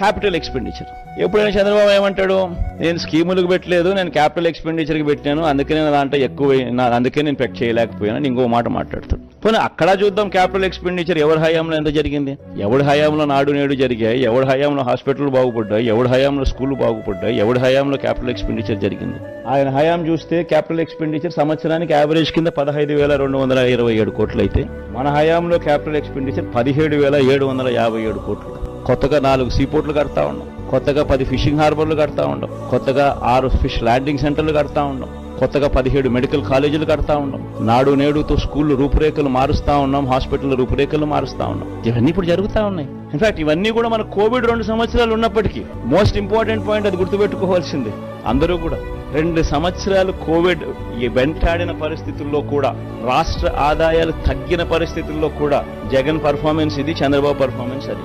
Capital expenditure. ఎప్పుడైనా చంద్రబాబు ఏమంటాడు, నేను స్కీములకు పెట్టలేదు, నేను క్యాపిటల్ ఎక్స్పెండిచర్కి పెట్టాను, అందుకే నేను దాంట్లో ఎక్కువ, అందుకే నేను పెట్ చేయలేకపోయాను, ఇంకో మాట మాట్లాడుతాడు. పోనీ అక్కడ చూద్దాం క్యాపిటల్ ఎక్స్పెండిచర్ ఎవరి హయాంలో ఎంత జరిగింది, ఎవడి హయాంలో నాడు నేడు జరిగాయి, ఎవడి హయాంలో హాస్పిటల్ బాగుపడ్డాయి, ఎవడి హయాంలో స్కూళ్ళు బాగుపడ్డాయి, ఎవడి హయాంలో క్యాపిటల్ ఎక్స్పెండిచర్ జరిగింది. ఆయన హయాం చూస్తే క్యాపిటల్ ఎక్స్పెండిచర్ సంవత్సరానికి యావరేజ్ కింద 15,227 కోట్లు అయితే, మన హయాంలో క్యాపిటల్ ఎక్స్పెండిచర్ 17,757 కోట్లు. కొత్తగా 4 సీపోర్ట్లు కడతా ఉన్నాం, కొత్తగా 10 ఫిషింగ్ హార్బర్లు కడతా ఉన్నాం, కొత్తగా 6 ఫిష్ ల్యాండింగ్ సెంటర్లు కడతా ఉన్నాం, కొత్తగా 17 మెడికల్ కాలేజీలు కడతా ఉన్నాం, నాడు నేడుతో స్కూళ్ళు రూపురేఖలు మారుస్తా ఉన్నాం, హాస్పిటల్ రూపురేఖలు మారుస్తా ఉన్నాం. ఇవన్నీ ఇప్పుడు జరుగుతా ఉన్నాయి. ఇన్ఫాక్ట్ ఇవన్నీ కూడా మన కోవిడ్ 2 సంవత్సరాలు ఉన్నప్పటికీ మోస్ట్ ఇంపార్టెంట్ పాయింట్ అది గుర్తుపెట్టుకోవాల్సింది అందరూ కూడా. 2 సంవత్సరాలు కోవిడ్ వెంటాడిన పరిస్థితుల్లో కూడా, రాష్ట్ర ఆదాయాలు తగ్గిన పరిస్థితుల్లో కూడా జగన్ పర్ఫార్మెన్స్ ఇది, చంద్రబాబు పర్ఫార్మెన్స్ అది.